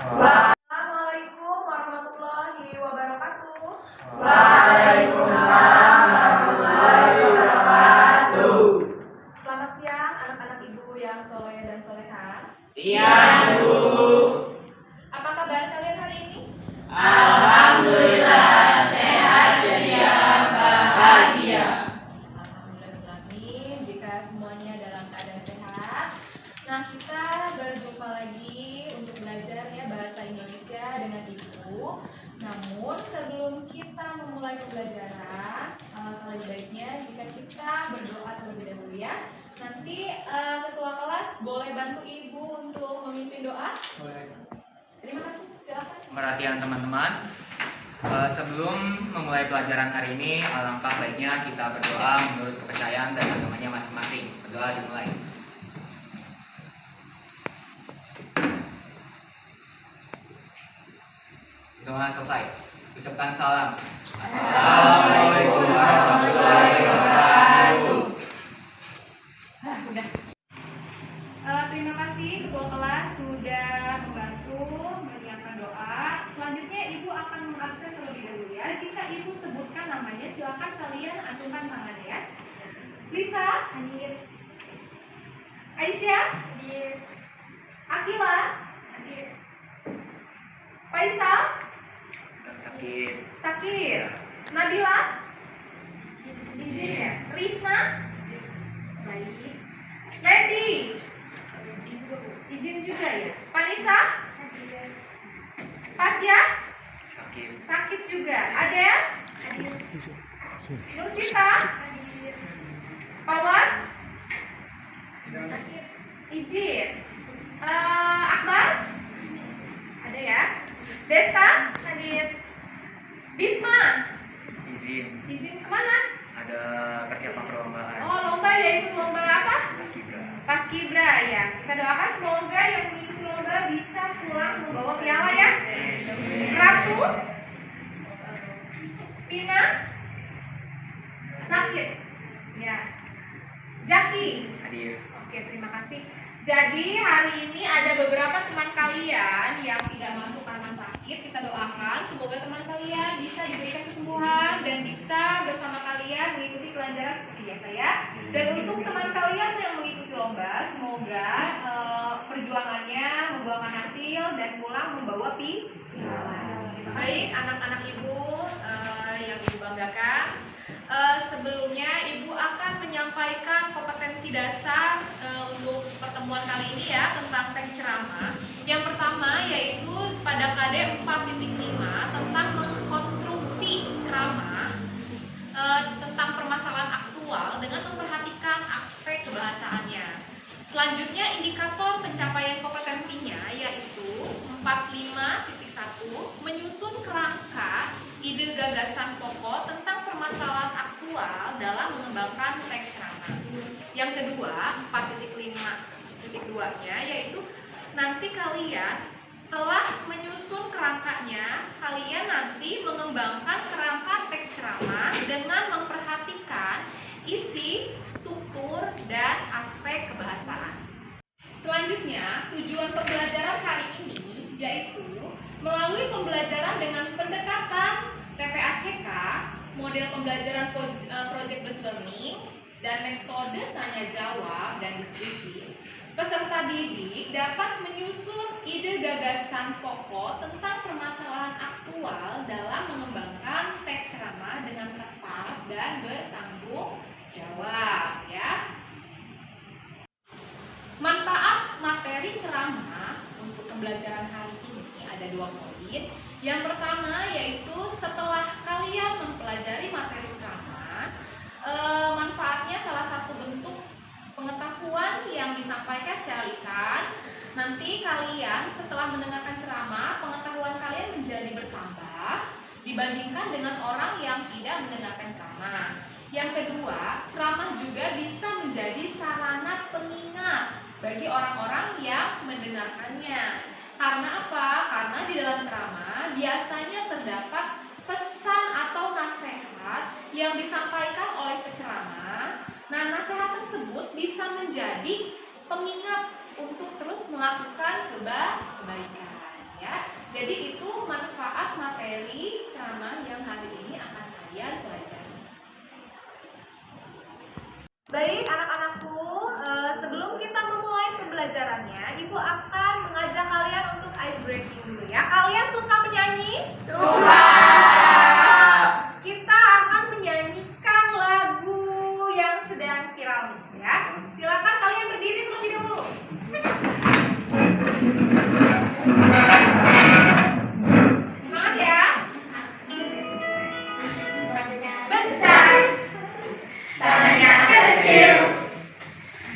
Assalamualaikum warahmatullahi wabarakatuh. Waalaikumsalam warahmatullahi wabarakatuh. Selamat siang anak-anak ibu yang soleh dan solehah. Siang, Bu. Apa kabar kalian hari ini? Alhamdulillah sehat ceria bahagia. Alhamdulillah jika semuanya dalam keadaan sehat. Nah, kita berjumpa lagi untuk belajar ya bahasa Indonesia dengan Ibu. Namun sebelum kita memulai pembelajaran, lebih baiknya jika kita berdoa terlebih dahulu ya. Nanti ketua kelas boleh bantu Ibu untuk memimpin doa. Terima kasih, silakan. Perhatian teman-teman, sebelum memulai pelajaran hari ini, alangkah baiknya kita berdoa menurut kepercayaan dan agamanya masing-masing. Berdoa dimulai. Doa selesai. Ucapkan salam. Assalamualaikum warahmatullahi wabarakatuh. Udah. Terima kasih ketua kelas sudah membantu menyiapkan doa. Selanjutnya Ibu akan mengabsen terlebih dahulu ya. Jika Ibu sebutkan namanya, silakan kalian acungkan tangannya ya. Lisa, hadir. Aisyah, hadir. Akila, hadir. Faisal, Sakir. Nabila, izin ya. Risna, baik. Randy, izin juga ya. Vanessa, Pasya, sakit juga. Adel, Nursita, Pawas, izin. Akbar, ada ya. Desta, hadir. Bisma, izin kemana? Ada persiapan perlombaan. Oh, lomba ya, ikut lomba apa? Paskibra ya. Kita doakan semoga yang mengikuti lomba bisa pulang membawa piala ya. Ratu, Pina, sakit ya. Jaki, Hadir. oke, terima kasih. Jadi hari ini ada beberapa teman kalian yang tidak masuk karena sakit. Kita doakan semoga teman kalian bisa diberikan kesembuhan dan bisa bersama kalian mengikuti pelajaran seperti biasa ya. Dan untuk teman kalian yang mengikuti lomba, semoga perjuangannya membuahkan hasil dan pulang membawa piala. Baik, anak-anak ibu yang ibu banggakan. Sebelumnya Ibu akan menyampaikan kompetensi dasar untuk pertemuan kali ini ya tentang teks ceramah. Yang pertama yaitu pada KD 4.5 tentang mengkonstruksi ceramah tentang permasalahan aktual dengan memperhatikan aspek kebahasaannya. Selanjutnya indikator pencapaian kompetensinya yaitu 45.1 menyusun kerangka ide gagasan pokok tentang permasalahan aktual dalam mengembangkan teks ceramah. Yang kedua, 4.5.2-nya yaitu nanti kalian setelah menyusun kerangkanya, kalian nanti mengembangkan kerangka teks ceramah dengan memperhatikan isi, struktur, dan aspek kebahasaan. Selanjutnya, tujuan pembelajaran hari ini yaitu melalui pembelajaran dengan pendekatan TPACK, model pembelajaran project based learning, dan metode tanya jawab dan diskusi, peserta didik dapat menyusun ide gagasan pokok tentang permasalahan aktual dalam mengembangkan teks ceramah dengan tepat dan bertanggung jawab ya. Manfaat materi ceramah untuk pembelajaran hari ini ada 2 poin. Yang pertama yaitu setelah kalian mempelajari materi ceramah, manfaatnya salah satu bentuk pengetahuan yang disampaikan secara lisan. Nanti kalian setelah mendengarkan ceramah, pengetahuan kalian menjadi bertambah dibandingkan dengan orang yang tidak mendengarkan ceramah. Yang kedua, ceramah juga bisa menjadi sarana pengingat bagi orang-orang yang mendengarkannya. Karena apa? Karena di dalam ceramah biasanya terdapat pesan atau nasihat yang disampaikan oleh penceramah. Nah, nasihat tersebut bisa menjadi pengingat untuk terus melakukan kebaikan ya. Jadi itu manfaat materi ceramah yang hari ini akan kalian pelajari. Baik anak-anakku, sebelum kita memulai pembelajarannya, Ibu akan mengajak kalian untuk ice breaking dulu ya. Kalian suka menyanyi? Suka. Kita akan menyanyikan lagu yang sedang viral ya. Silakan kalian berdiri terlebih dahulu. Semangat ya. Besar, tangannya kecil,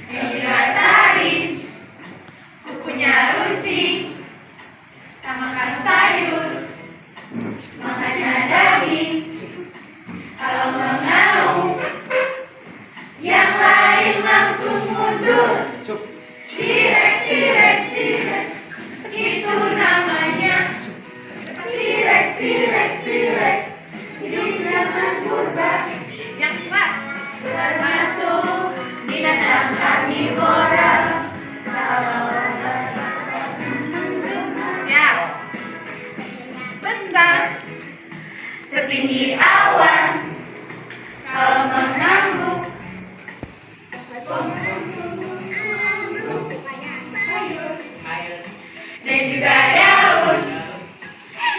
dia tari, kukunya runcing, tak makan sayur, makannya daging. Kalau mengaum, yang lain langsung mundur. T-Rex, T-Rex, T-Rex, itu namanya. T-Rex, T-Rex, T-Rex, hidup zaman purba. Yang keras, termasuk binatang karnivora. Siap. Besar, setinggi awan. Kalau mengangguk, dan juga daun,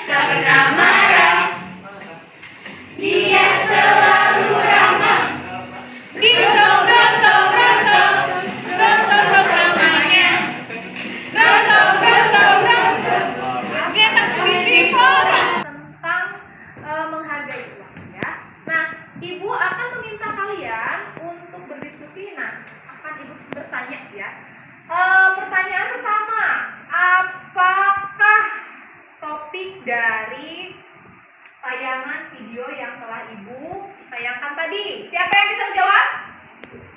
tak pernah marah. Dia selalu ramah. Rontok, rontok, rontok, rontok ramahnya. Rontok, rontok, rontok, dia tak pilih orang. Tentang menghargai uang ya. Nah, Ibu akan meminta kalian untuk berdiskusi. Nah, akan Ibu bertanya ya. Pertanyaan pertama, apakah topik dari tayangan video yang telah Ibu tayangkan tadi? Siapa yang bisa menjawab?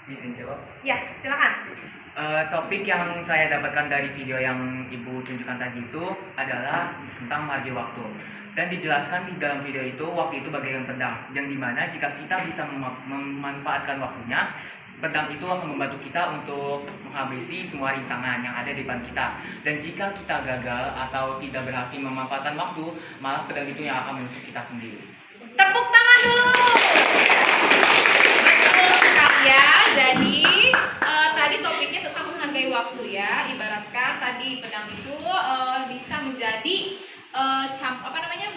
Izin jawab. Ya, silakan. Topik yang saya dapatkan dari video yang Ibu tunjukkan tadi itu adalah tentang menghargai waktu. Dan dijelaskan di dalam video itu, waktu itu bagaikan pedang, yang dimana jika kita bisa memanfaatkan waktunya, pedang itu akan membantu kita untuk menghabisi semua rintangan yang ada di depan kita. Dan jika kita gagal atau tidak berhasil memanfaatkan waktu, malah pedang itu yang akan menusuk kita sendiri. Tepuk tangan dulu. Betul sekali ya. Jadi tadi topiknya tentang menghargai waktu ya. Ibaratkan tadi pedang itu bisa menjadi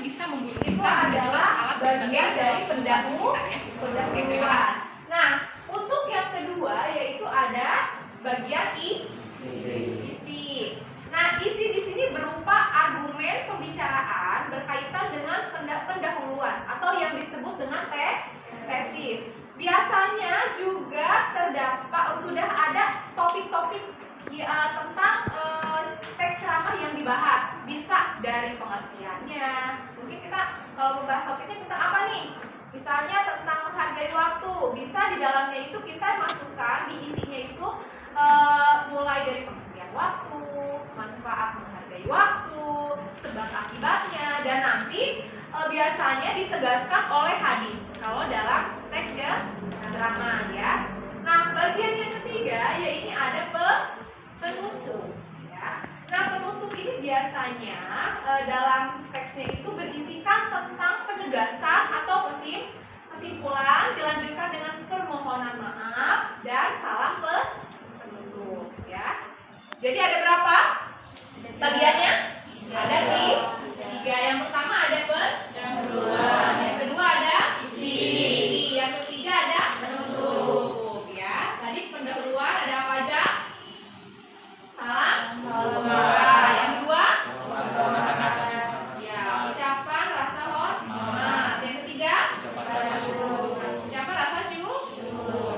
bisa membunuh kita, bisa juga alat sebagai dari pedang kita ya. Oke, terima kasih. Nah, untuk yang kedua yaitu ada bagian isi. Nah, isi di sini berupa argumen pembicaraan berkaitan dengan pendahuluan atau yang disebut dengan tesis. Biasanya juga sudah ada topik-topik tentang teks ceramah yang dibahas. Bisa dari pengertiannya. Mungkin kita kalau membahas topiknya tentang apa nih? Misalnya tentang menghargai waktu. Bisa di dalamnya itu kita masukkan di isinya itu mulai dari pengertian waktu, manfaat menghargai waktu, sebab akibatnya, dan nanti biasanya ditegaskan oleh hadis kalau dalam teks ceramah ya. Nah, bagian yang ketiga yaitu ada penutup ya. Nah, penutup ini biasanya dalam teksnya itu berisikan tentang penegasan atau kesimpulan, dilanjutkan dengan permohonan maaf dan salam penutup ya. Jadi ada berapa bagiannya? Ada tiga. Yang pertama ada pendahuluan, yang kedua ada isi, yang ketiga ada penutup ya. Tadi pendahuluan ada apa aja? Salam. Yang kedua ya, ucapan rasa hormat. Yang ketiga ucapan rasa syukur.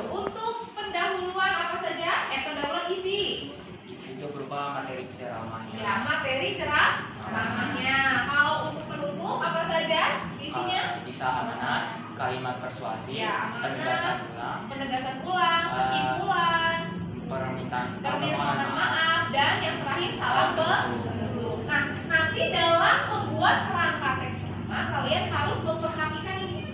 Untuk pendahuluan apa saja? Pendahuluan isi. Itu berupa materi ceramahnya. Ya, materi ceramahnya. Kalau untuk penutup apa saja isinya? Bisa amanat, kalimat persuasi, Ya, amanat, penegasan ulang, kesimpulan, permohonan maaf, dan yang terakhir salam penutup. Nah, nanti dalam membuat kerangka teks ceramah kalian harus memperhatikan ini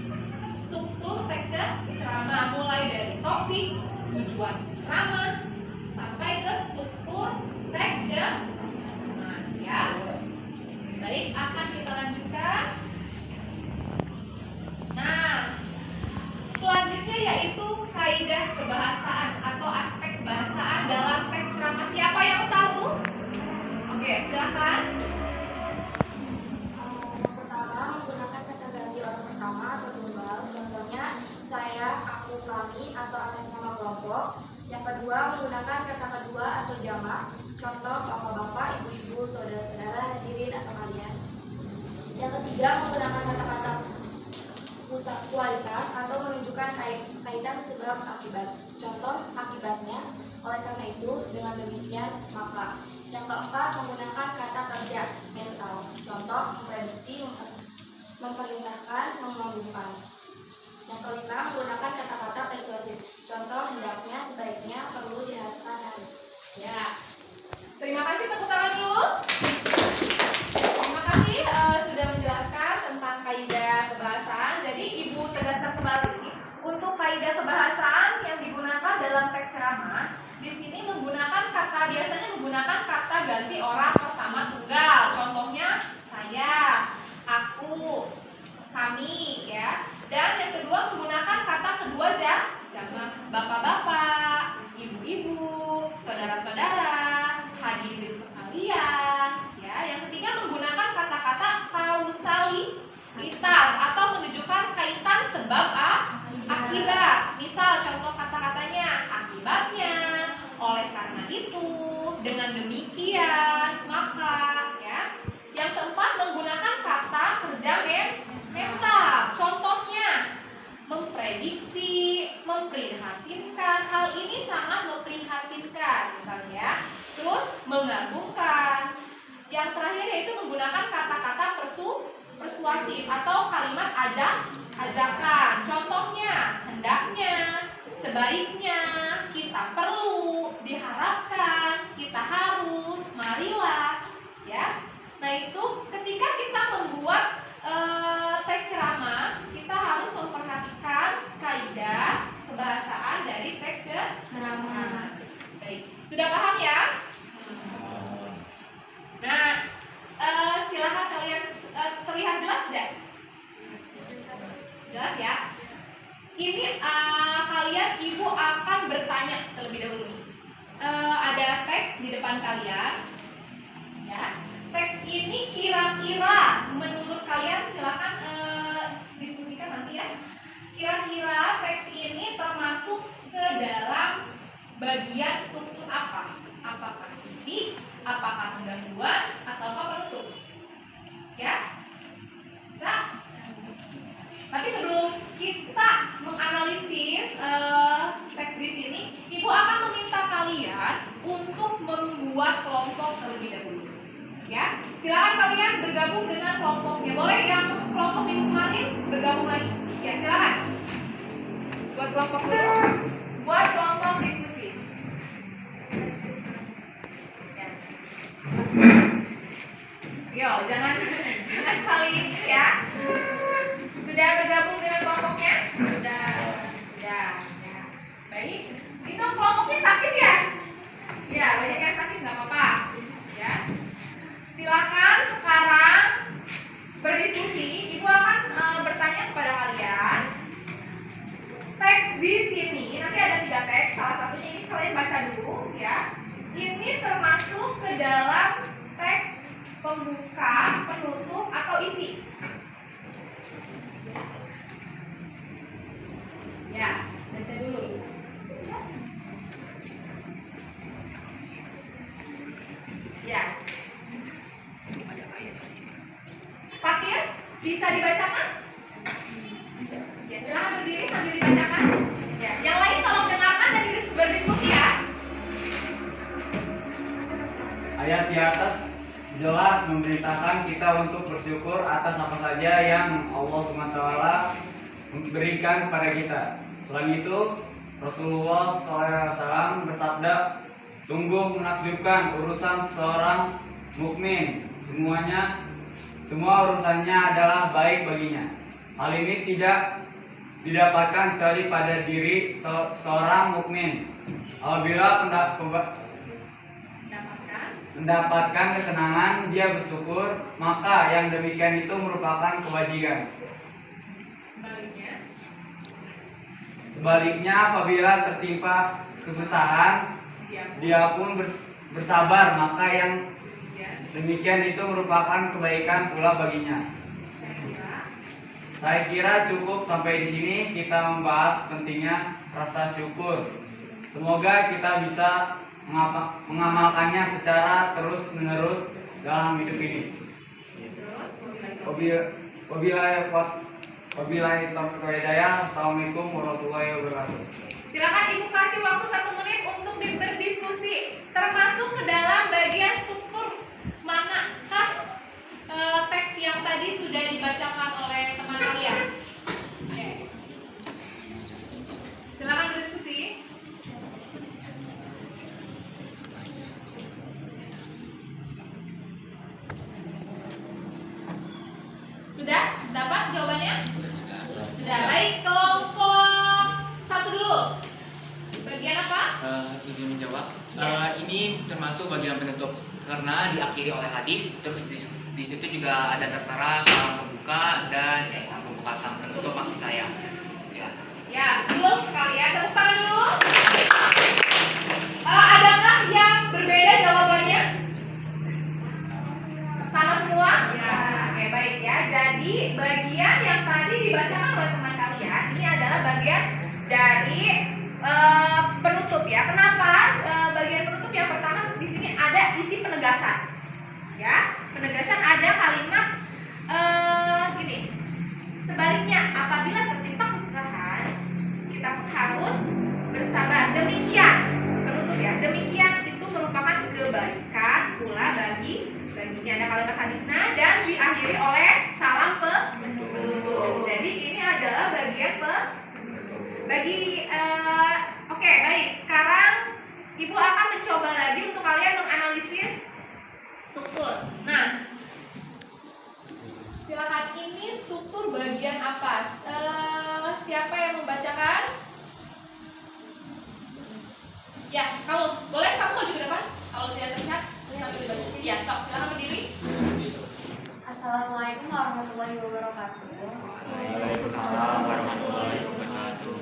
struktur teks ceramah, mulai dari topik, tujuan ceramah, sampai ke struktur teks ceramah ya. Baik, akan kita lanjutkan. Nah, selanjutnya yaitu kaidah kebahasaan atau aspek kebahasaan dalam teks ceramah. Siapa yang tahu? Oke, silakan. Yang pertama, menggunakan kata ganti orang pertama atau tunggal. Contohnya saya, aku, kami atau atas nama kelompok. Yang kedua, menggunakan kata kedua atau jamak. Contoh bapak-bapak, ibu-ibu, saudara-saudara, hadirin atau kalian. Yang ketiga, menggunakan kata-kata pusat kualitas atau menunjukkan kaitan sebab akibat. Contoh akibatnya, oleh karena itu, dengan demikian maka. Yang keempat, menggunakan kata kerja mental. Contoh memprediksi, memerintahkan, memabukkan. Yang kelima, menggunakan kata-kata persuasif. Contoh hendaknya, sebaiknya, perlu, diharapkan, harus. Ya. Terima kasih, tepuk tangan dulu. Terima kasih sudah menjelaskan tentang kaidah kebahasaan. Jadi Ibu tegaskan kembali untuk kaidah kebahasaan yang digunakan dalam teks ceramah. Di sini biasanya menggunakan kata ganti orang pertama tunggal. Contohnya saya, aku, kami, ya. Dan yang kedua menggunakan kata kedua jamak, bapak-bapak, ibu-ibu, saudara-saudara, hadirin sekalian, ya. Yang ketiga menggunakan kata-kata kausalitas atau menunjukkan kaitan sebab akibat. Misal contoh kata-katanya akibatnya, oleh karena itu, dengan demikian, maka, ya. Yang keempat menggunakan kata kerja mental. Contohnya memprediksi, memprihatinkan. Hal ini sangat memprihatinkan, misalnya. Terus mengagumkan. Yang terakhir yaitu menggunakan kata-kata persuasif atau kalimat ajakan. Contohnya hendaknya, sebaiknya, kita perlu, diharapkan, kita harus, marilah, ya. Nah, itu ketika kita membuat teks ceramah, kita harus memperhatikan kaidah kebahasaan dari teks ceramah. Baik, sudah paham ya? Nah, silakan kalian terlihat jelas tidak? Jelas ya? Ini kalian, ibu akan bertanya terlebih dahulu nih. Ada teks di depan kalian, ya. Teks ini kira-kira menurut kalian, silakan diskusikan nanti ya. Kira-kira teks ini termasuk ke dalam bagian struktur apa? Apakah isi, apakah pendahuluan, ataukah penutup? Ya? Bisa? Tapi sebelum kita menganalisis teks di sini, ibu akan meminta kalian untuk membuat kelompok terlebih dahulu. Ya, silakan kalian bergabung dengan kelompoknya. Boleh yang kelompok minggu kemarin bergabung lagi. Ya, silakan. Buat kelompok dulu. Buat kelompok diskusi. Ya. Yo, jangan saling ya. Sudah bergabung dengan kelompoknya? Sudah. Ya. Baik. Itu kelompoknya sakit ya? Ya, banyak yang sakit nggak apa-apa. Ya. Silakan sekarang berdiskusi. Ibu akan bertanya kepada kalian. Teks di sini nanti ada 3 teks. Salah satunya ini kalian baca dulu, ya. Ini termasuk ke dalam teks pembuka, penutup, atau isi. Ya, baca dulu. Ya. Fakir, bisa dibacakan? Ya, silakan berdiri sambil dibacakan. Ya, yang lain tolong dengarkan dan berdiskusi ya. Ayat di atas jelas memberitakan kita untuk bersyukur atas apa saja yang Allah SWT berikan kepada kita. Selain itu, Rasulullah SAW bersabda, sungguh menakjubkan urusan seorang mukmin. Semua urusannya adalah baik baginya. Hal ini tidak didapatkan kecuali pada diri seorang mukmin. Apabila mendapatkan kesenangan, dia bersyukur, maka yang demikian itu merupakan kewajiban. Sebaliknya, apabila tertimpa kesusahan, dia pun bersabar, maka yang demikian itu merupakan kebaikan pula baginya. Saya kira cukup sampai di sini kita membahas pentingnya rasa syukur. Semoga kita bisa mengamalkannya secara terus-menerus dalam hidup ini. Wabillahi taufiq wal hidayah. Assalamualaikum warahmatullahi wabarakatuh. Silakan Ibu kasih waktu 1 menit untuk berdiskusi, termasuk ke dalam bagian struktur manakah teks yang tadi sudah dibacakan oleh teman kalian. Oke. Silakan berdiskusi. Sudah dapat jawabannya? Sudah. Baik, kelompok 1 dulu. Bagian apa? Izin menjawab. Ini termasuk bagian penutup karena diakhiri oleh hadis. Terus di situ juga ada tertera salam pembuka dan salam pembuka, salam penutup maksud saya. Ya, betul sekali ya. Tepuk tangan dulu. Adakah yang berbeda jawabannya? Sama semua? Ya. Oke, baik ya. Jadi bagian yang tadi dibacakan oleh teman kalian ini adalah bagian dari penutup ya. Kenapa? Bagian penutup yang pertama di sini ada isi penegasan. Ya, penegasan ada kalimat gini. Sebaliknya, apabila tertimpa kesusahan, kita pun harus bersabar. Demikian penutup ya. Demikian itu merupakan kebaikan pula baginya. Ada kalimat hadisnya dan diakhiri oleh salam penutup. Jadi ini adalah bagian Oke, baik. Sekarang Ibu akan mencoba lagi untuk kalian menganalisis struktur. Nah, silakan, ini struktur bagian apa? Siapa yang membacakan? Ya, kamu boleh kamu maju ke depan. Kalau tidak terlihat sambil dibaca. Ya, silakan berdiri. Assalamualaikum warahmatullahi wabarakatuh. Waalaikumsalam warahmatullahi wabarakatuh.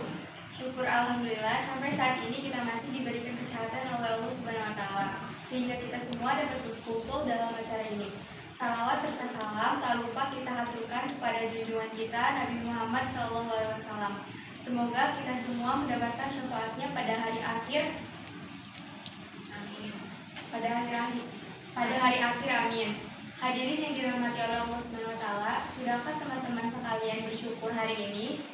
Syukur alhamdulillah sampai saat ini kita masih diberikan kesehatan oleh Allah Subhanahu wa taala sehingga kita semua dapat berkumpul dalam acara ini. Salawat serta salam tak lupa kita haturkan kepada junjungan kita Nabi Muhammad SAW. Semoga kita semua mendapatkan syafaatnya pada hari akhir. Amin. Pada hari akhir, amin. Hadirin yang dirahmati oleh Allah Subhanahu wa taala, sudahkah teman-teman sekalian bersyukur hari ini?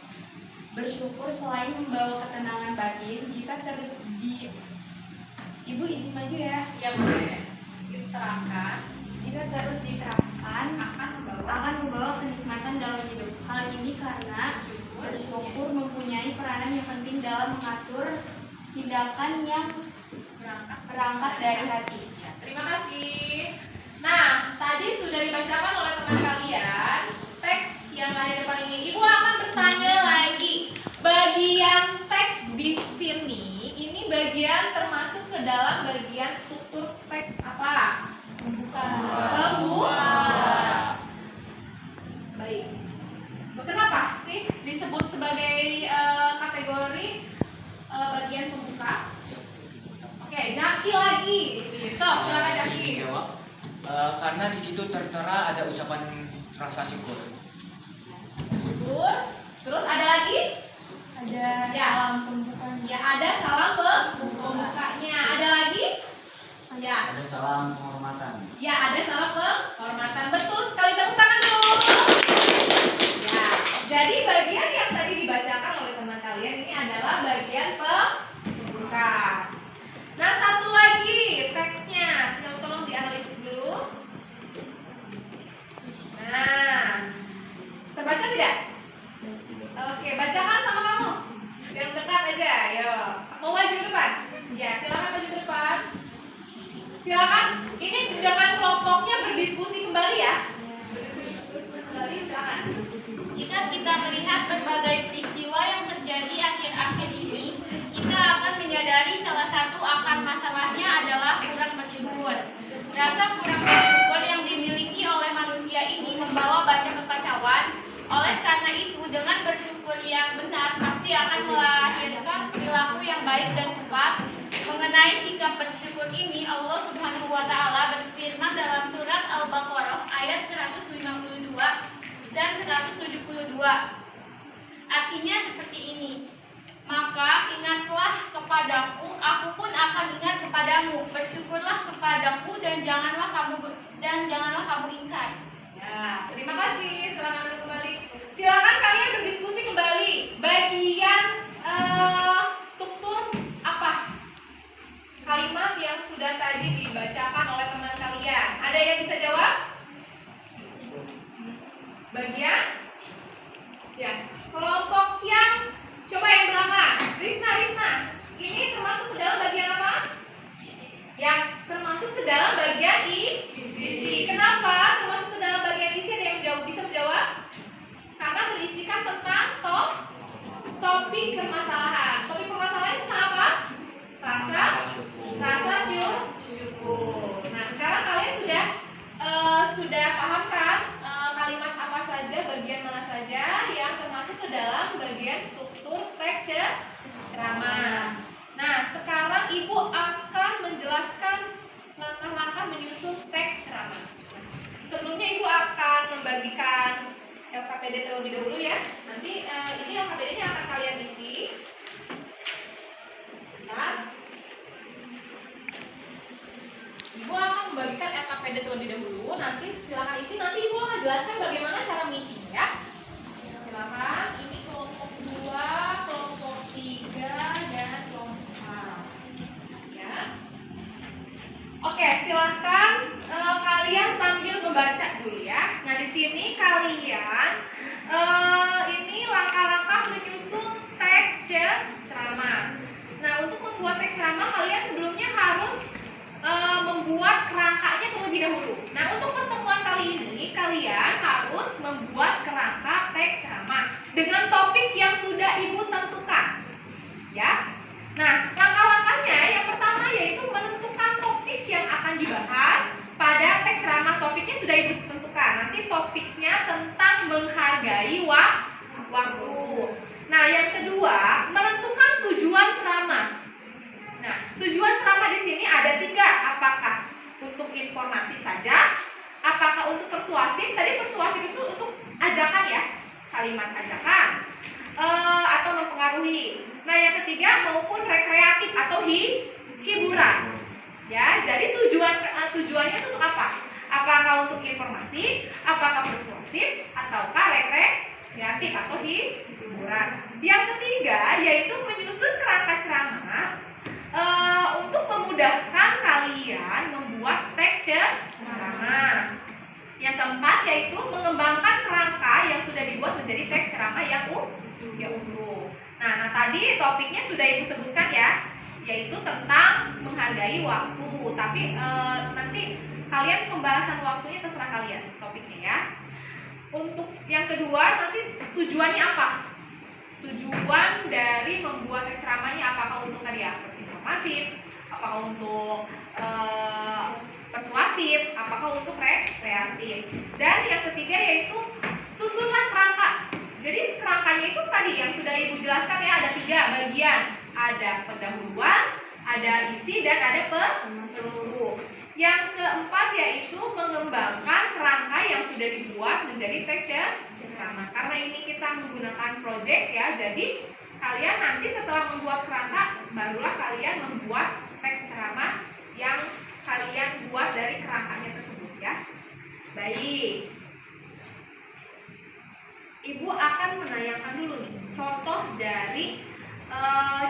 Bersyukur selain membawa ketenangan batin, jika terus Ibu izin maju ya. Ya, boleh. Diterangkan. Jika terus diterapkan akan membawa kenikmatan dalam hidup. Hal ini karena bersyukur mempunyai peranan yang penting dalam mengatur tindakan yang berangkat dari hati. Ya, terima kasih. Nah, tadi sudah dibacakan oleh teman kalian teks yang ada di depan ini. Ibu akan bertanya lagi. Bagian teks di sini ini bagian termasuk ke dalam bagian struktur teks apa? Pembuka. Baik. Kenapa sih disebut sebagai kategori bagian pembuka? Oke, Jaki lagi. Stop, silakan Jaki. Jawab. Karena di situ tertera ada ucapan rasa syukur. Syukur. Terus ada lagi? Ada Ya. salam pembukaan. Ya, ada salam pembukanya. Ada lagi? Ya. Ada salam penghormatan. Ya, ada salam penghormatan. Betul sekali, tepuk tangan dulu. Ya, jadi bagian yang tadi dibacakan oleh teman kalian ini adalah bagian pembuka. Nah, satu lagi teksnya, tolong dianalisis dulu. Nah, terbaca tidak? Oke, bacakan sama kamu. Yang dekat aja, ayo. Mau maju ke depan? Ya, silakan maju ke depan. Silakan. Ini dengan kelompoknya berdiskusi kembali ya. Berdiskusi kembali, silakan. Jika kita melihat berbagai peristiwa yang terjadi akhir-akhir ini, kita akan menyadari salah satu akar masalahnya adalah kurang bersyukur. Rasa kurang bersyukur yang dimiliki oleh manusia ini membawa banyak kekacauan. Oleh karena itu, dengan bersyukur yang benar pasti akan melahirkan perilaku yang baik dan tepat. Mengenai sikap bersyukur ini, Allah Subhanahu wa Ta'ala berfirman dalam surat Al-Baqarah ayat 152 dan 172. Artinya seperti ini. Maka ingatlah kepadaku, aku pun akan ingat kepadamu. Bersyukurlah kepadaku dan janganlah kamu ingkar. Ya, terima kasih. Selamat duduk kembali. Silakan kalian berdiskusi kembali. Bagian struktur apa? Kalimat yang sudah tadi dibacakan oleh teman kalian. Ada yang bisa jawab? Bagian? Ya, kelompok yang coba yang belakang. Risna. Ini termasuk ke dalam bagian apa? Yang termasuk ke dalam bagian isi. Kenapa termasuk ke dalam bagian isi? Ada yang bisa menjawab? Karena berisikan tentang topik permasalahan. Topik permasalahan tentang apa? Rasa syukur. Nah, sekarang kalian sudah paham kan kalimat apa saja, bagian mana saja yang termasuk ke dalam bagian struktur teks ceramah. Nah, sekarang Ibu akan menjelaskan langkah-langkah menyusun teks ceramah. Sebelumnya Ibu akan membagikan LKPD terlebih dahulu ya. Nanti ini LKPD-nya akan kalian isi. Nah, Ibu akan membagikan LKPD terlebih dahulu. Nanti silakan isi. Nanti Ibu akan jelaskan bagaimana cara mengisinya ya. Silakan. Ini kelompok 2, kelompok 3, dan kelompok 4. Ya. Oke, silakan kalian sambil membaca dulu ya. Nah, di sini kalian ini langkah-langkah menyusun teks ceramah. Nah, untuk membuat teks ceramah kalian sebelumnya harus membuat kerangkanya terlebih dahulu. Nah, untuk pertemuan kali ini kalian harus membuat kerangka teks ceramah dengan topik yang sudah Ibu tentukan. Ya. Nah, langkah-langkahnya yang pertama yaitu menentukan topik yang akan dibahas pada teks ceramah. Topiknya sudah Ibu tentukan. Nanti topiknya tentang menghargai waktu. Nah, yang kedua, menentukan tujuan ceramah. Nah, tujuan ceramah di sini ada 3. Apakah untuk informasi saja? Apakah untuk persuasif? Tadi persuasif itu untuk ajakan ya, kalimat ajakan atau mempengaruhi. Nah, yang ketiga maupun rekreatif atau hiburan. Ya, jadi tujuannya itu untuk apa? Apakah untuk informasi? Apakah persuasif? Ataukah rekreatif atau hiburan? Yang ketiga yaitu menyusun kerangka ceramah untuk memudahkan kalian membuat teks ceramah. Yang keempat yaitu mengembangkan kerangka yang sudah dibuat menjadi teks ceramah yang utuh. Nah, tadi topiknya sudah Ibu sebutkan ya, yaitu tentang menghargai waktu. Tapi nanti kalian pembahasan waktunya terserah kalian topiknya ya. Untuk yang kedua nanti tujuannya apa? Tujuan dari membuat teks ceramahnya apakah untuk tadi ya informatif, apakah untuk persuasif, apakah untuk rekreatif. Dan yang ketiga yaitu susunlah kerangka. Jadi kerangkanya itu tadi yang sudah Ibu jelaskan ya, ada 3 bagian. Ada pendahuluan, ada isi, dan ada penutup. Yang keempat yaitu mengembangkan kerangka yang sudah dibuat menjadi teks ceramah. Karena ini kita menggunakan project ya, jadi kalian nanti setelah membuat kerangka barulah kalian membuat teks ceramah yang kalian buat dari kerangkanya tersebut ya. Baik. Ibu akan menayangkan dulu nih contoh dari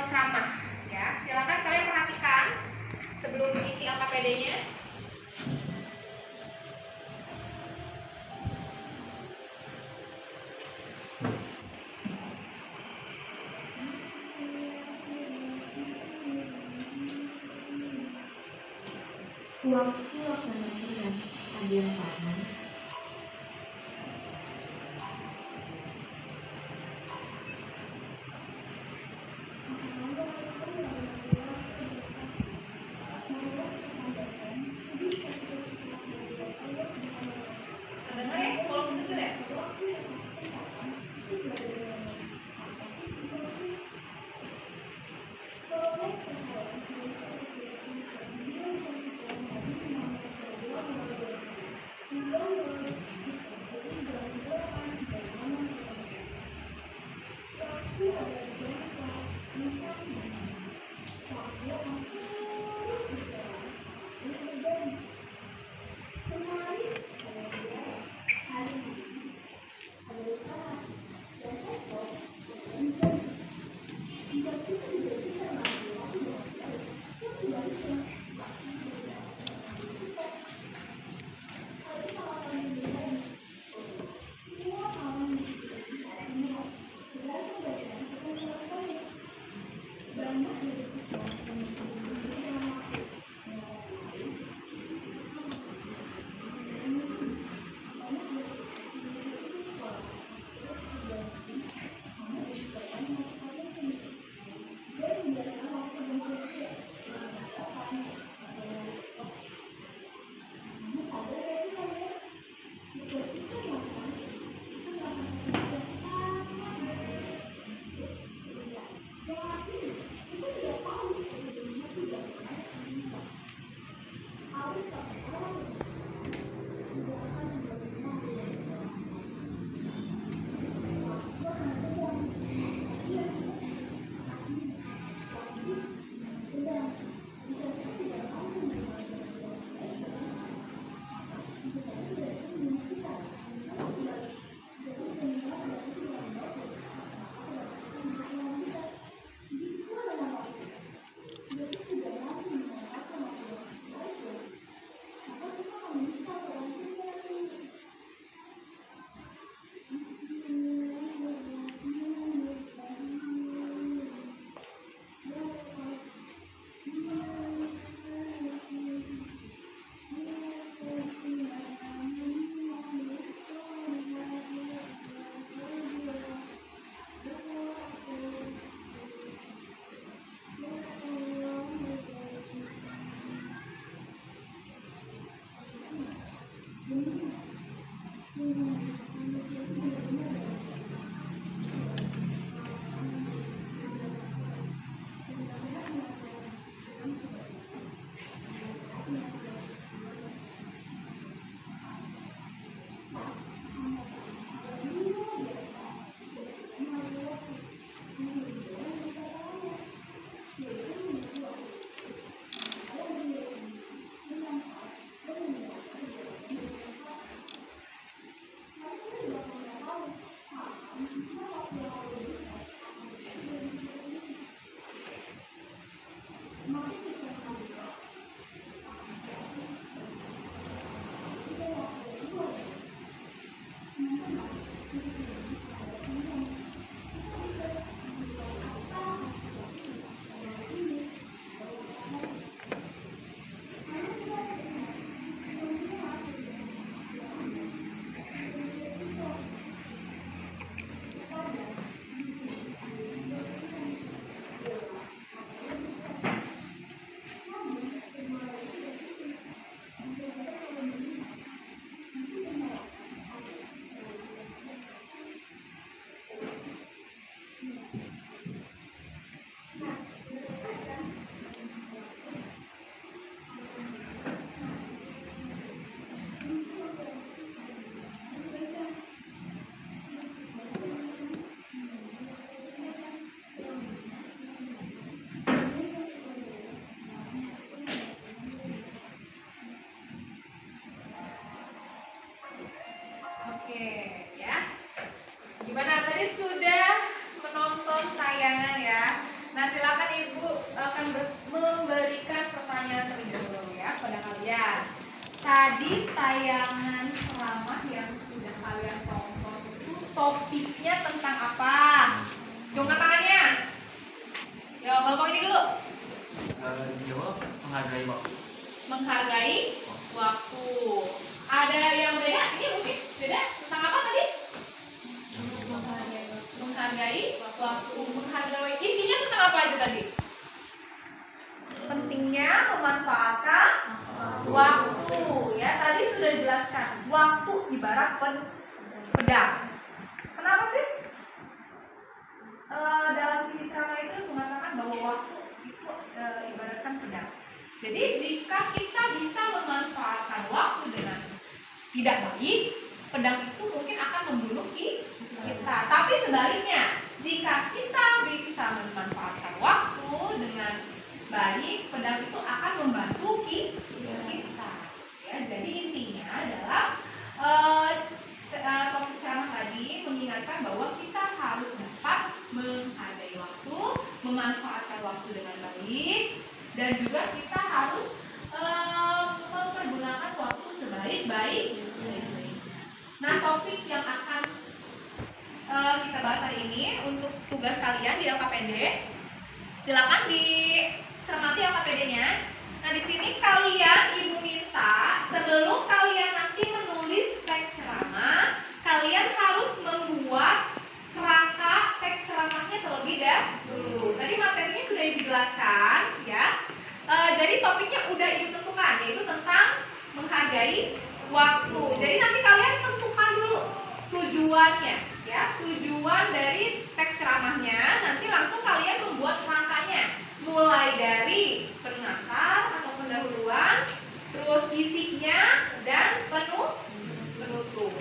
ceramah ya. Silakan kalian perhatikan sebelum mengisi LKPD-nya. Waktu akan cerdas ambil tangan. kecil ya? Oke, ya. Gimana tadi sudah menonton tayangan ya? Nah, silakan Ibu akan memberikan pertanyaan terlebih dahulu ya pada kalian. Tadi tayangan ceramah yang sudah kalian tonton itu topiknya tentang apa? Jongkat tangannya. Ya, Bapak ini dulu. Jawab menghargai waktu. Menghargai waktu. Ada yang beda? Ini mungkin beda tentang apa tadi? Menghargai waktu. Menghargai isinya tentang apa aja tadi? Pentingnya memanfaatkan waktu ya, tadi sudah dijelaskan. Waktu ibarat pedang. Kenapa sih? Dalam isi ceramah itu mengatakan bahwa waktu itu ibaratkan pedang. Jadi jika kita bisa memanfaatkan waktu dengan tidak baik, pedang itu mungkin akan membunuh kita. Tapi sebaliknya, jika kita bisa memanfaatkan waktu dengan baik, pedang itu akan membantu kita. Ya, jadi intinya adalah topik ceramah tadi mengingatkan bahwa kita harus dapat menghargai waktu, memanfaatkan waktu dengan baik, dan juga kita harus mempergunakan waktu sebaik-baiknya. Nah, topik yang akan kita bahas hari ini untuk tugas kalian di LKPD, silakan dicermati LKPD-nya. Nah, di sini Ibu minta sebelum kalian nanti menulis teks ceramah, kalian harus membuat kerangka teks ceramahnya terlebih dahulu. Tadi materinya sudah dijelaskan, ya. Jadi topiknya udah Ibu tentukan, yaitu tentang menghargai waktu. Jadi nanti kalian tentukan dulu tujuannya, ya. Tujuan dari teks ceramahnya, nanti langsung kalian membuat kerangkanya. Mulai dari pengantar atau pendahuluan, terus isinya dan penutup,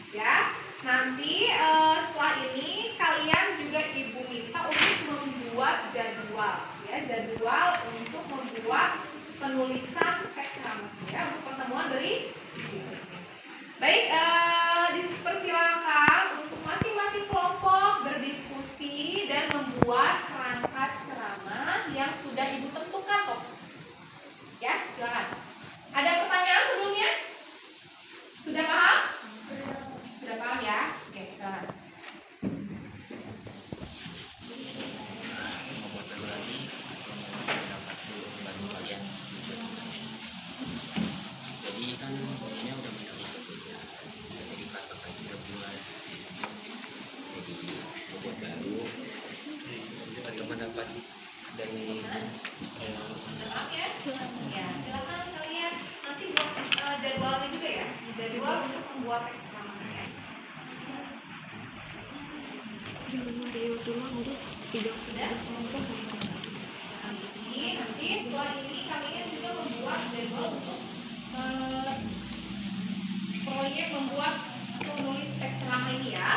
ya. Nanti setelah ini kalian juga Ibu minta untuk membuat jadwal, ya, jadwal untuk membuat penulisan teks ceramah, ya, untuk pertemuan berikutnya. Baik, dipersilakan untuk masing-masing kelompok berdiskusi dan membuat kerangka ceramah yang sudah Ibu tentukan, toh. Ya, silakan. Ada pertanyaan sebelumnya? Sudah paham? Sudah paham, ya? Oke, silakan. Jadi kan sebenarnya udah bentar masuk kuliah, jadi kelas 8 3 bulan, jadi bobot baru teman-teman dapat dari Maaf ya. Ya, silakan kalian nanti buat jadwalnya juga, ya. Jadwal untuk membuat teks ceramah, ya. Sudah? Habis ini nanti setelah ini kalian juga membuat jadwal untuk proyek membuat atau menulis teks ceramah ini, ya.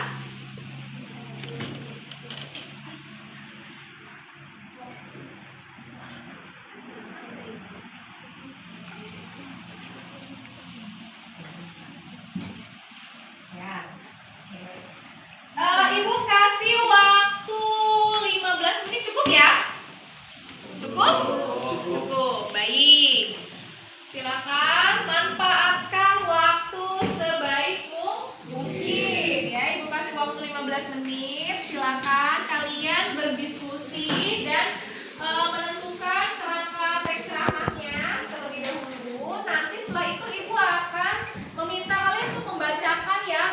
Ibu kasih waktu 15 menit, cukup ya? Cukup? Cukup, baik. Silakan manfaatkan waktu sebaik mungkin, ya. Ibu kasih waktu 15 menit. Silakan kalian berdiskusi dan menentukan kerangka teks ceramahnya terlebih dahulu. Nanti setelah itu Ibu akan meminta kalian untuk membacakan, ya,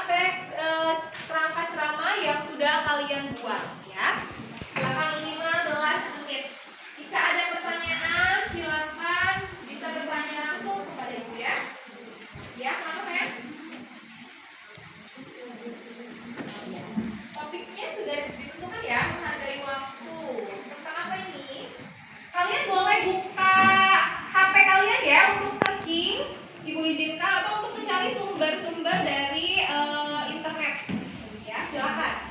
kerangka ceramah yang sudah kalian buat, ya. Silakan 15 menit. Jika ada pertanyaan, silakan bisa bertanya langsung kepada Ibu, ya. Ya, kenapa sayang? Topiknya sudah ditentukan, ya, menghargai waktu. Tentang apa ini? Kalian boleh buka HP kalian, ya, untuk searching. Ibu izinkan, atau untuk mencari sumber-sumber dari internet, ya. Silakan.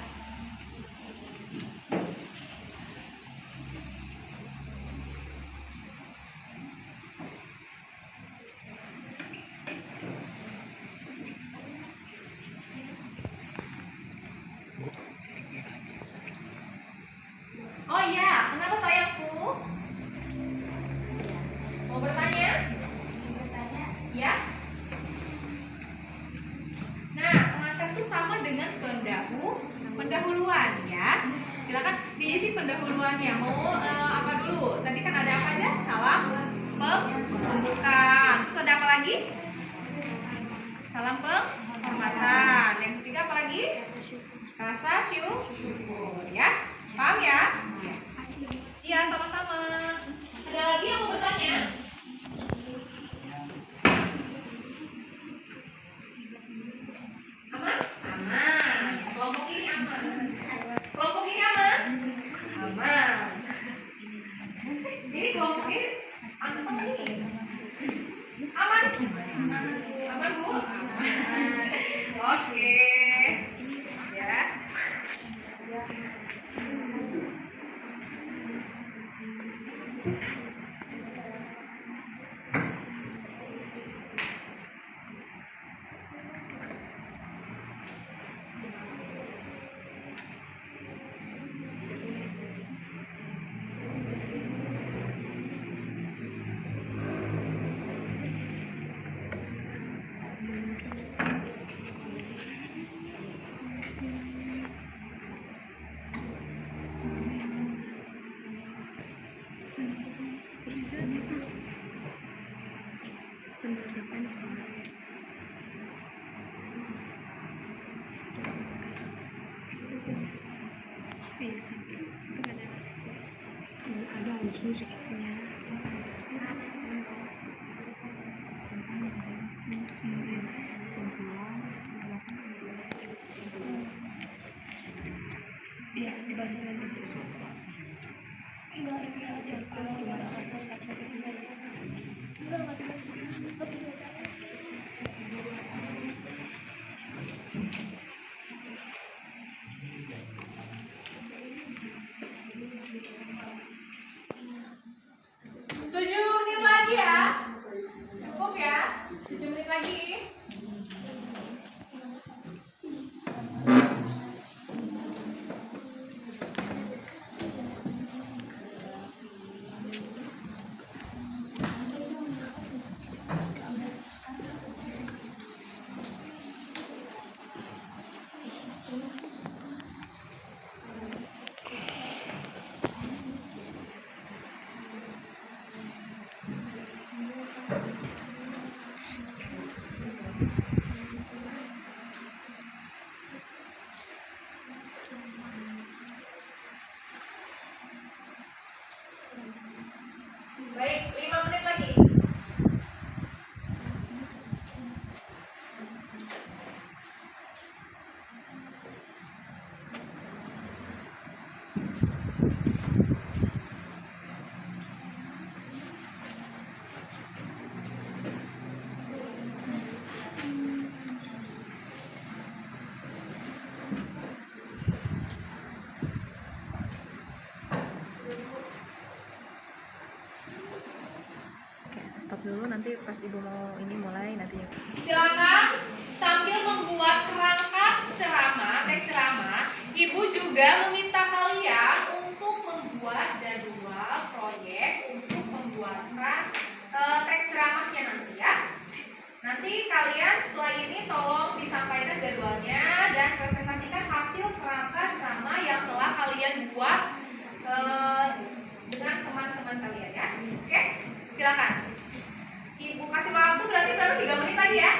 Oh iya, kenapa sayangku? Mau bertanya? Ya. Nah, pengantar itu sama dengan pendahuluan, ya. Silakan diisi pendahuluannya. Mau apa dulu? Tadi kan ada apa aja? Salam pembukaan. Terus ada apa lagi? Salam penghormatan. Yang ketiga apa lagi? Rasa syukur, ya. Paham, ya? Iya, sama-sama. Ada lagi yang mau bertanya? Aman? Aman. Tujuh menit lagi ya. Cukup ya. 7 menit lagi. Baik, 5 menit lagi. Stop dulu, nanti pas ibu mau ini mulai nanti. Silakan sambil membuat kerangka ceramah, teks ceramah, ibu juga meminta kalian untuk membuat jadwal proyek untuk pembuatan teks ceramahnya nanti ya. Nanti kalian setelah ini tolong disampaikan jadwalnya dan presentasikan hasil kerangka ceramah yang telah kalian buat dengan teman-teman kalian ya. Oke, silakan. Ibu kasih waktu berarti berapa? 3 menit lagi ya?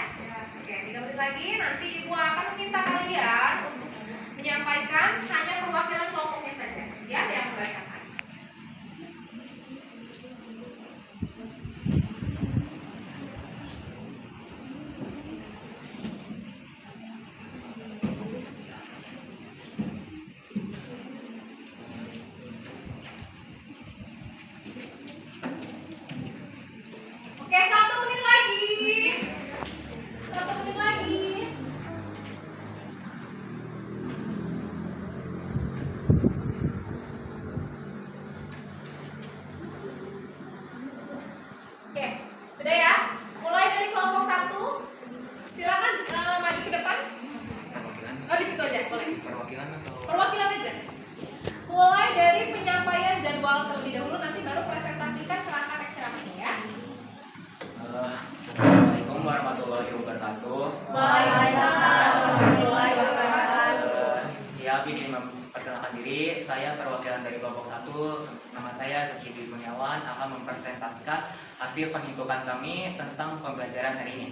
Oke, 3 menit lagi. Nanti ibu akan meminta kalian untuk menyampaikan hanya perwakilan kelompoknya saja ya yang membacakan. Oke, 1 menit lagi. 1 menit lagi. Oke, sudah ya? Mulai dari kelompok 1. Silakan maju ke depan. Perwakilan. Oh, di situ aja, boleh. Perwakilan atau Perwakilan aja. Mulai dari penyampaian jadwal terlebih dahulu, nanti baru presentasikan kerangka teks ceramah ini ya. Assalamualaikum warahmatullahi wabarakatuh. Waalaikumsalam warahmatullahi wabarakatuh. Siap, izin memperkenalkan diri. Saya perwakilan dari kelompok 1. Nama saya Zaki Dwi Kurniawan akan mempresentasikan hasil penghitungan kami tentang pembelajaran hari ini.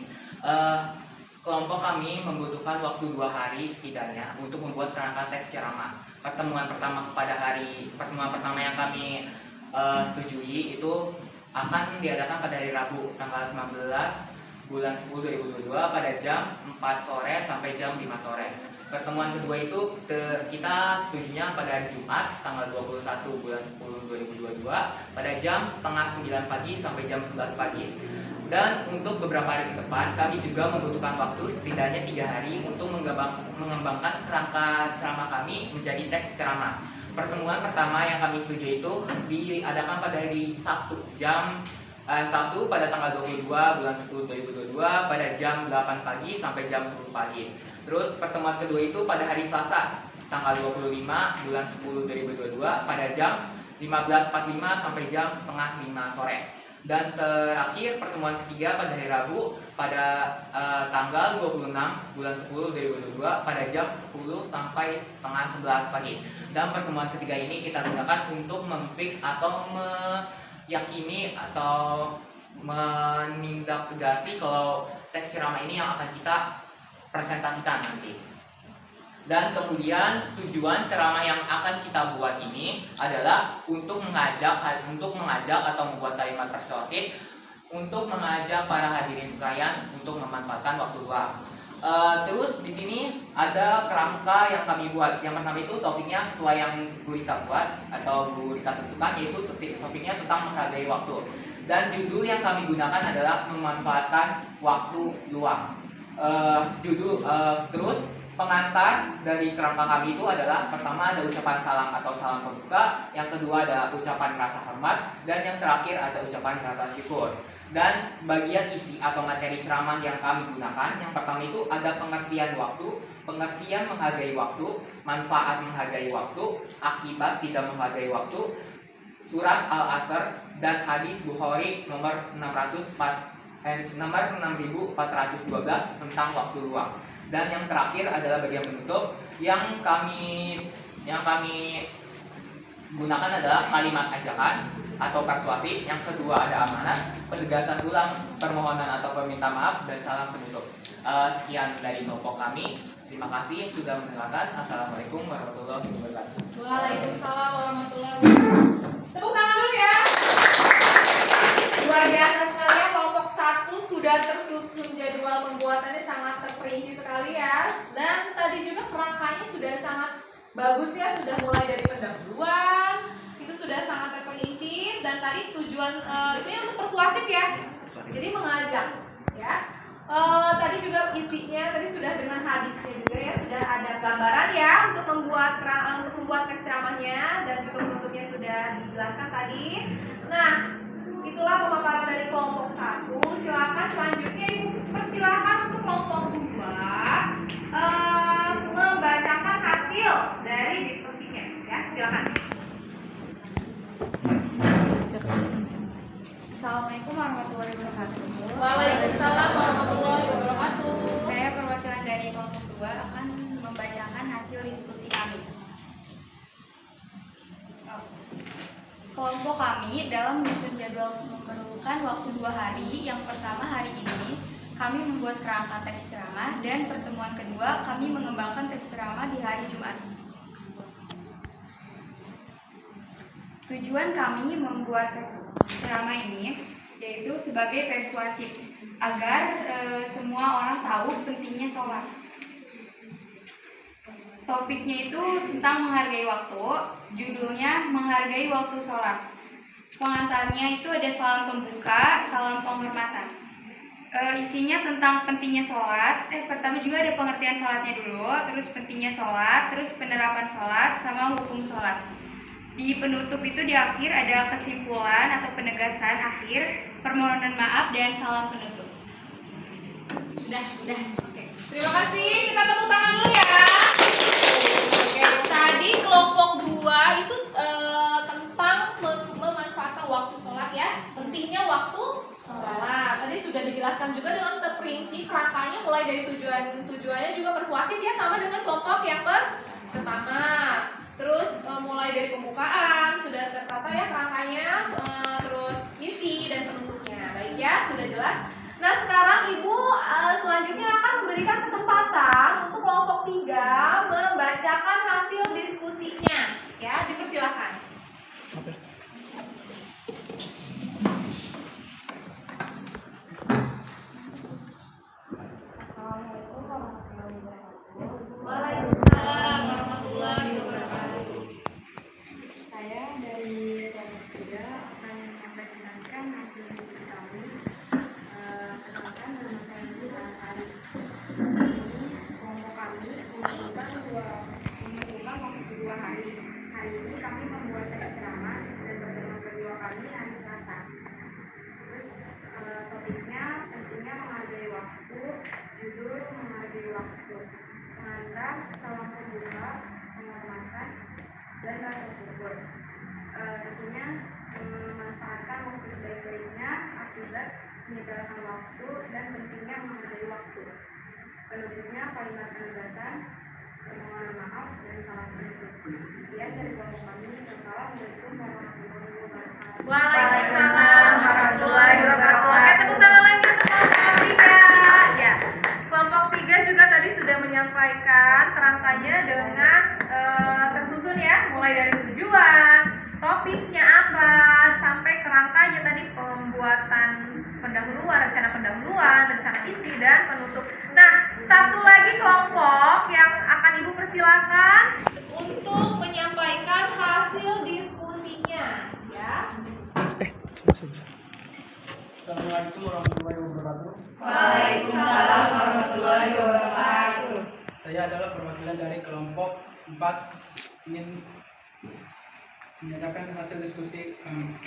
Kelompok kami membutuhkan waktu 2 hari setidaknya untuk membuat kerangka teks ceramah. Pertemuan pertama yang kami setujui itu akan diadakan pada hari Rabu tanggal 19 bulan 10 2022 pada jam 4 sore sampai jam 5 sore. Pertemuan kedua itu kita setujunya pada hari Jumat tanggal 21 bulan 10 2022 pada jam setengah 9 pagi sampai jam 11 pagi. Dan untuk beberapa hari ke depan kami juga membutuhkan waktu setidaknya 3 hari untuk mengembangkan kerangka ceramah kami menjadi teks ceramah. Pertemuan pertama yang kami setuju itu diadakan pada hari Sabtu Sabtu pada tanggal 22 bulan 10 2022 pada jam 8 pagi sampai jam 10 pagi. Terus pertemuan kedua itu pada hari Selasa tanggal 25 bulan 10 2022 pada jam 15.45 sampai jam setengah 5 sore. Dan terakhir pertemuan ketiga pada hari Rabu pada tanggal 26 bulan 10 2022 pada jam 10 sampai setengah 11 pagi. Dan pertemuan ketiga ini kita gunakan untuk memfix atau meyakini atau menindaktegasi kalau teks ceramah ini yang akan kita presentasikan nanti. Dan kemudian tujuan ceramah yang akan kita buat ini adalah untuk mengajak atau membuat kalimat persuasif untuk mengajak para hadirin sekalian untuk memanfaatkan waktu luang. Terus di sini ada kerangka yang kami buat. Yang pertama itu topiknya sesuai yang Bu Rika buat atau Bu Rika tentukan, yaitu topiknya tentang menghargai waktu. Dan judul yang kami gunakan adalah memanfaatkan waktu luang. Terus pengantar dari kerangka kami itu adalah pertama ada ucapan salam atau salam pembuka, yang kedua ada ucapan rasa hormat, dan yang terakhir ada ucapan rasa syukur. Dan bagian isi atau materi ceramah yang kami gunakan, yang pertama itu ada pengertian waktu, pengertian menghargai waktu, manfaat menghargai waktu, akibat tidak menghargai waktu, surat Al-Asr, dan hadis Bukhari nomor 6412 tentang waktu luang. Dan yang terakhir adalah bagian penutup yang kami gunakan adalah kalimat ajakan atau persuasif. Yang kedua ada amanat, penegasan ulang, permohonan atau perminta maaf, dan salam penutup. Sekian dari kelompok kami. Terima kasih sudah mendengarkan. Assalamualaikum warahmatullahi wabarakatuh. Waalaikumsalam warahmatullahi wabarakatuh. Tepuk tangan dulu ya. Luar biasa sekali ya, kelompok 1 sudah tersusun jadwal pembuatannya sangat terperinci sekali ya. Dan tadi juga kerangkanya sudah sangat bagus ya, sudah mulai dari pendahuluan itu sudah sangat terperinci. Dan tadi tujuan itu untuk persuasif ya, jadi mengajak ya. Tadi juga isinya tadi sudah dengan hadisnya juga ya, sudah ada gambaran ya untuk membuat teks ceramahnya, dan juga penutupnya sudah dijelaskan tadi. Nah, itulah pemaparan dari kelompok 1. Silakan selanjutnya Ibu persilakan untuk kelompok 2 membacakan hasil dari diskusinya ya. Silakan. Assalamualaikum warahmatullahi wabarakatuh. Waalaikumsalam warahmatullahi wabarakatuh. Saya perwakilan dari kelompok 2 akan membacakan hasil diskusi kami. Kelompok kami dalam menyusun jadwal memerlukan waktu 2 hari. Yang pertama hari ini kami membuat kerangka teks ceramah, dan pertemuan kedua kami mengembangkan teks ceramah di hari Jumat. Tujuan kami membuat teks ceramah ini yaitu sebagai persuasif agar semua orang tahu pentingnya sholat. Topiknya itu tentang menghargai waktu, judulnya menghargai waktu sholat. Pengantarnya itu ada salam pembuka, salam penghormatan. Isinya tentang pentingnya sholat. Pertama juga ada pengertian sholatnya dulu, terus pentingnya sholat, terus penerapan sholat, sama hukum sholat. Di penutup itu di akhir ada kesimpulan atau penegasan akhir, permohonan maaf, dan salam penutup. Udah. Oke. Terima kasih. Kita tepuk tangan dulu ya. Oke. Tadi kelompok 2 itu tentang memanfaatkan waktu sholat ya. Pentingnya waktu sholat. Tadi sudah dijelaskan juga dengan terperinci kerangkanya, mulai dari tujuannya juga persuasif ya, sama dengan kelompok yang pertama. Terus mulai dari pembukaan sudah tertata ya kerangkanya, terus isi dan penutupnya. Baik ya, sudah jelas. Nah, sekarang Ibu selanjutnya akan memberikan kesempatan untuk kelompok 3 membacakan hasil diskusinya. Ya, dipersilakan. Assalamualaikum warahmatullahi wabarakatuh. Waalaikumsalam warahmatullahi wabarakatuh. Saya dari kelompok 3 akan mempresentasikan hasil diskusi kami. Kenalkan nama saya Ibu Sarasari. Di sini kelompok kami memerlukan waktu 2 hari. Hari ini kami membuat teks ceramah, dan pertemuan kedua kami hari Selasa. Terus topiknya tentunya menghargai waktu, judul menghargai waktu, pengantar, salam pembuka, penghormatan, dan rasa syukur. Isinya memanfaatkan waktu sebaik-baiknya, akibat menyegarkan waktu, dan pentingnya menghargai waktu. Penutupnya kalimat penegasan, permohonan maaf, dan salam penutup. Sekian dari kelompok kami. Wassalamualaikum warahmatullahi wabarakatuh. Waalaikumsalam warahmatullahi wabarakatuh. Oke, tepuk tangan lagi untuk kelompok 3. Ya, kelompok 3 juga tadi sudah menyampaikan kerangka semuanya dengan tersusun ya, mulai dari tujuan, topiknya apa, sampai kerangkanya tadi pembuatan pendahuluan, rencana isi dan penutup. Nah, satu lagi kelompok yang akan Ibu persilakan untuk menyampaikan hasil diskusinya, ya. Assalamualaikum warahmatullahi wabarakatuh. Waalaikumsalam warahmatullahi wabarakatuh. Saya adalah perwakilan dari kelompok 4 ingin menyatakan hasil diskusi kami.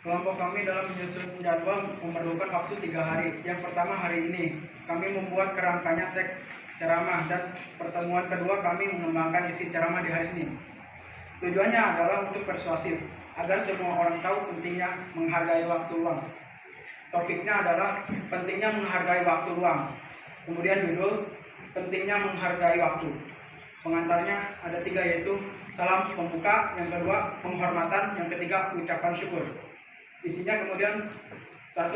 Kelompok kami dalam menyusun jadwal memerlukan waktu 3 hari. Yang pertama hari ini kami membuat kerangkanya teks ceramah dan pertemuan kedua kami mengembangkan isi ceramah di hari Senin. Tujuannya adalah untuk persuasif agar semua orang tahu pentingnya menghargai waktu luang. Topiknya adalah pentingnya menghargai waktu luang. Kemudian judul pentingnya menghargai waktu. Pengantarnya ada 3 yaitu salam pembuka, yang kedua penghormatan, yang ketiga ucapan syukur. Isinya kemudian 1.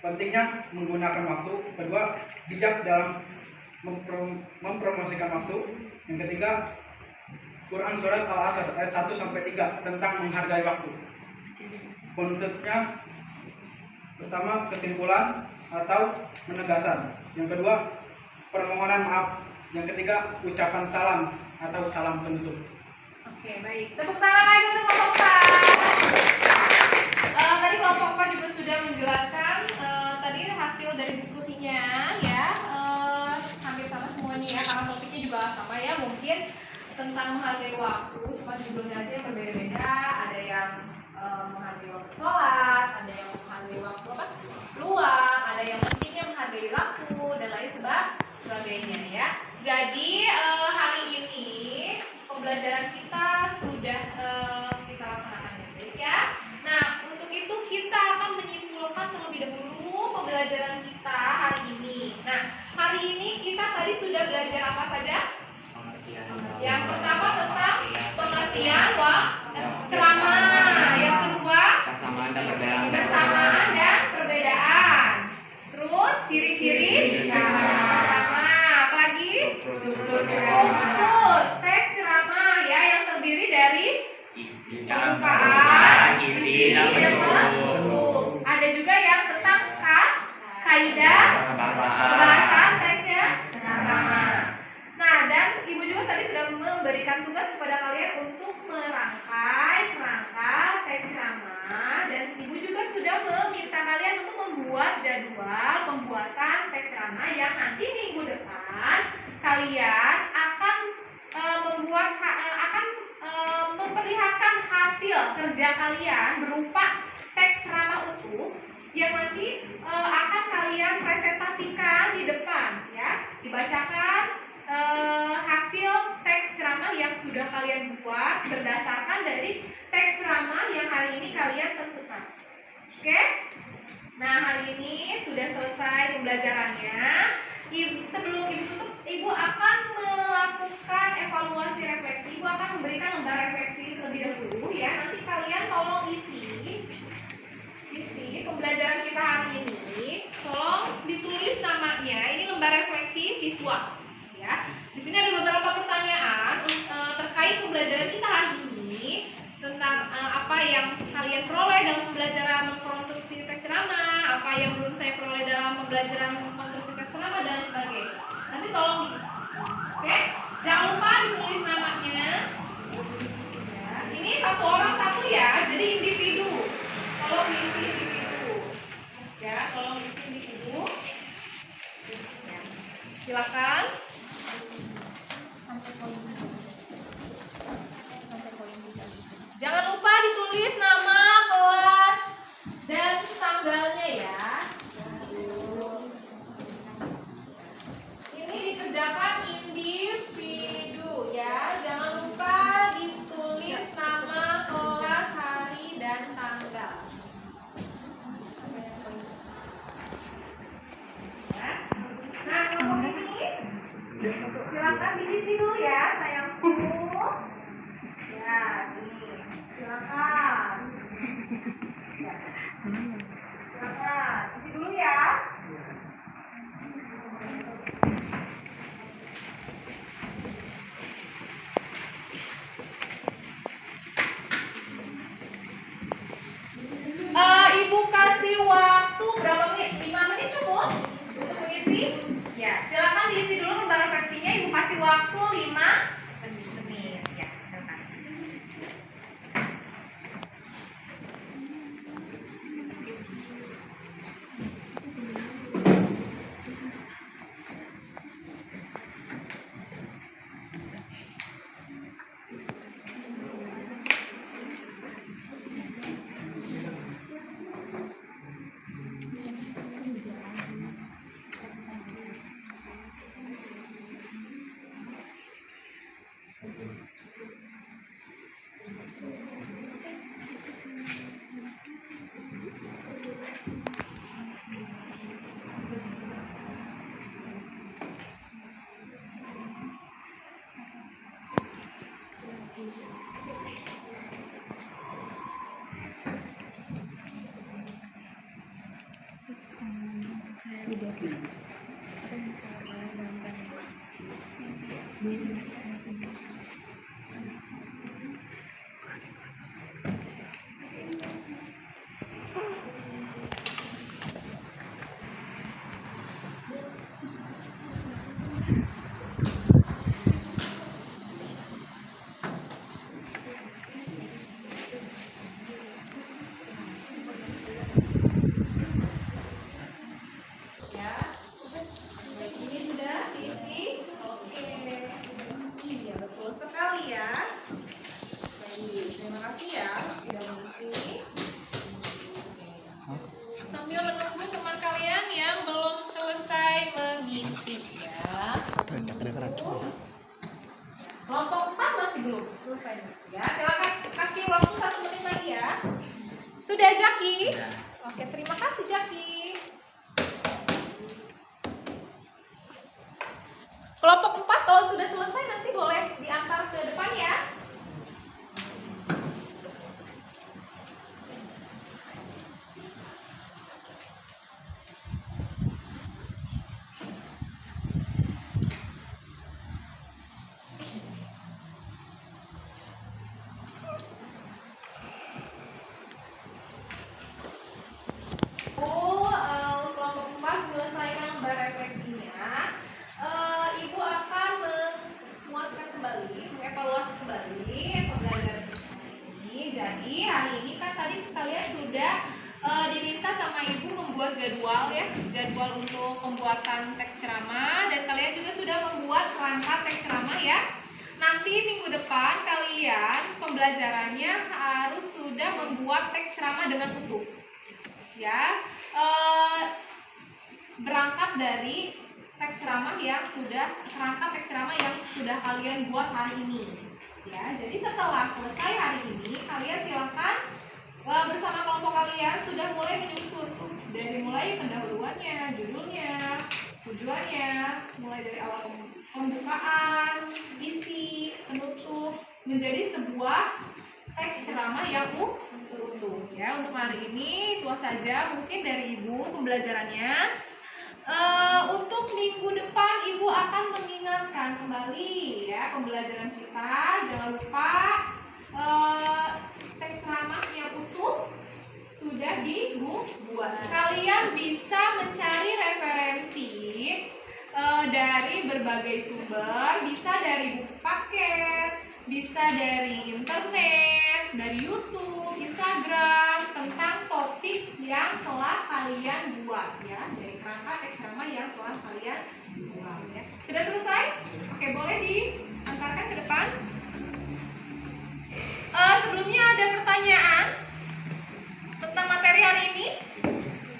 Pentingnya menggunakan waktu, kedua bijak dalam mempromosikan waktu, yang ketiga Quran Surat Al-Asr ayat 1-3 tentang menghargai waktu. Penutupnya pertama kesimpulan atau penegasan, yang kedua permohonan maaf, yang ketiga ucapan salam atau salam penutup. Oke, baik. Tepuk tangan lagi untuk kelompok 4. Tadi kelompok 4 juga sudah menjelaskan tadi hasil dari diskusinya ya. Hampir sama semuanya ya, karena topiknya juga sama ya. Mungkin tentang menghargai waktu, cuma judulnya aja yang berbeda-beda. Ada yang menghargai waktu sholat, ada yang menghargai waktu luang, ada yang pentingnya menghargai waktu dan lain sebagainya ya. Jadi hari ini pembelajaran kita sudah kita laksanakan dengan baik ya. Nah, untuk itu kita akan menyimpulkan terlebih dahulu pembelajaran kita hari ini. Nah, hari ini kita tadi sudah belajar apa saja? Yang pertama tentang pengertian ceramah, yang kedua persamaan dan perbedaan. Terus ciri-ciri sama, apalagi struktur teks ceramah ya, yang terdiri dari pembukaan, isi dan penutup. Ada juga yang tentang kaidah pembahasan teksnya ceramah. Nah, dan Ibu juga tadi sudah memberikan tugas kepada kalian untuk merangkai kerangka teks ceramah, dan Ibu juga sudah meminta kalian untuk membuat jadwal pembuatan teks ceramah yang nanti minggu depan kalian akan memperlihatkan hasil kerja kalian berupa teks ceramah utuh yang nanti akan kalian presentasikan di depan ya, dibacakan hasil teks ceramah yang sudah kalian buat berdasarkan dari teks ceramah yang hari ini kalian tentukan. Oke? Nah, hari ini sudah selesai pembelajarannya. Sebelum Ibu tutup, Ibu akan melakukan evaluasi refleksi. Ibu akan memberikan lembar refleksi terlebih dahulu ya. Nanti kalian tolong isi pembelajaran kita hari ini. Tolong ditulis namanya. Ini lembar refleksi siswa. Ya, di sini ada beberapa pertanyaan terkait pembelajaran kita hari ini tentang apa yang kalian peroleh dalam pembelajaran mengkonstruksi teks ceramah, apa yang belum saya peroleh dalam pembelajaran mengkonstruksi teks ceramah dan sebagainya. Nanti tolong diisi. Oke, jangan lupa ditulis namanya. Ya, ini satu orang satu ya, jadi individu. Tolong diisi individu. Ya, tolong diisi individu. Ya, silakan. Jangan lupa ditulis nama, kelas, dan tanggalnya ya. Ini dikerjakan individu ya. Jangan lupa ditulis nama, kelas, hari, dan tanggal. Nah, kelompok ini silakan diisi dulu ya, sayangku. Ya, ini silakan. Ya. Silakan isi dulu ya. Dikasih waktu berapa menit? 5 menit cukup untuk mengisi? Ya, silakan diisi dulu lembar refleksinya. Ibu kasih waktu 5 menit. Ya, silakan. Sambil menunggu teman kalian yang belum selesai mengisi ya. Kelompok 4 masih belum selesai mengisi ya. Silakan kasih waktu 1 menit lagi ya. Sudah Jaki? Oke, terima kasih Jaki. Kelompok 4 kalau sudah selesai nanti boleh diantar ke depan ya. Kelompok 4 menyelesaikan lembar refleksinya. Ibu akan menguatkan kembali, mengevaluasi kembali pembelajaran ini. Jadi hari ini kan tadi sekalian sudah diminta sama ibu membuat jadwal ya, jadwal untuk pembuatan teks ceramah, dan kalian juga sudah membuat kerangka teks ceramah ya. Nanti minggu depan kalian pembelajarannya harus sudah membuat teks ceramah dengan utuh ya, berangkat dari teks ceramah yang sudah kalian buat hari ini ya. Jadi setelah selesai hari ini kalian silakan bersama kelompok kalian sudah mulai menyusun tuh, dari mulai pendahuluannya, judulnya, tujuannya, mulai dari awal pembukaan, isi, penutup, menjadi sebuah teks ceramah yang utuh ya. Untuk hari ini itu saja mungkin dari ibu pembelajarannya. Untuk minggu depan ibu akan mengingatkan kembali ya pembelajaran kita. Jangan lupa teks ceramah yang utuh sudah dibuat. Kalian bisa mencari referensi dari berbagai sumber, bisa dari buku paket, bisa dari internet, dari YouTube, Instagram, tentang topik yang telah kalian buat ya, dari kerangka teks ceramah yang telah kalian buat ya. Sudah selesai? Oke, boleh diantarkan ke depan. Sebelumnya ada pertanyaan tentang materi hari ini?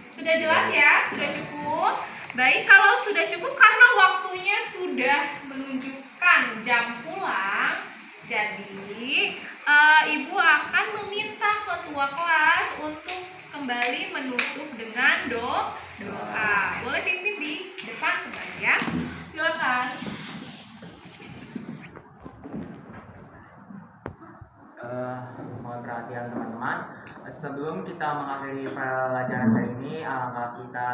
Sudah jelas ya? Sudah cukup? Baik, kalau sudah cukup karena waktunya sudah menunjukkan jam pulang, jadi ibu akan meminta ketua kelas untuk kembali menutup dengan doa. Boleh pimpin di depan kembali ya. Silakan. Mohon perhatian teman-teman. Sebelum kita mengakhiri pelajaran hari ini, alangkah kita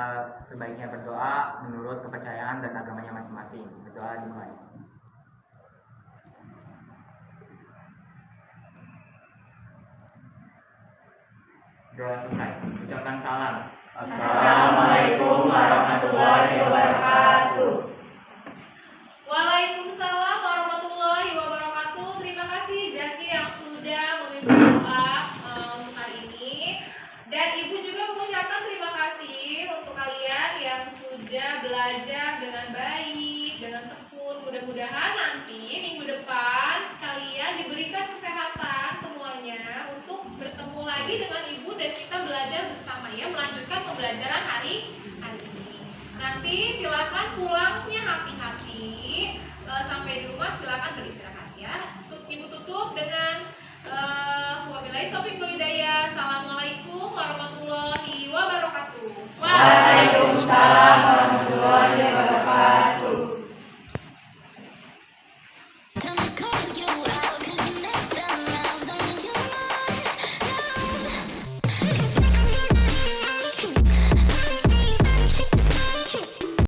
sebaiknya berdoa menurut kepercayaan dan agamanya masing-masing. Berdoa dimulai. Doa selesai. Ucapkan salam. Assalamualaikum warahmatullahi wabarakatuh. Waalaikumsalam warahmatullahi wabarakatuh. Terima kasih Jaki yang sudah memimpin doa untuk hari ini. Dan Ibu juga mengucapkan terima kasih untuk kalian yang sudah belajar dengan baik, dengan tekun. Mudah-mudahan nanti minggu depan kalian diberikan kesehatan semuanya untuk bertemu lagi dengan Ibu dan kita belajar bersama ya, melanjutkan pembelajaran hari ini. Nanti silakan pulangnya hati-hati. Sampai di rumah silakan beristirahat ya. Ibu tutup dengan wabillahi taufiq wal hidayah. Salam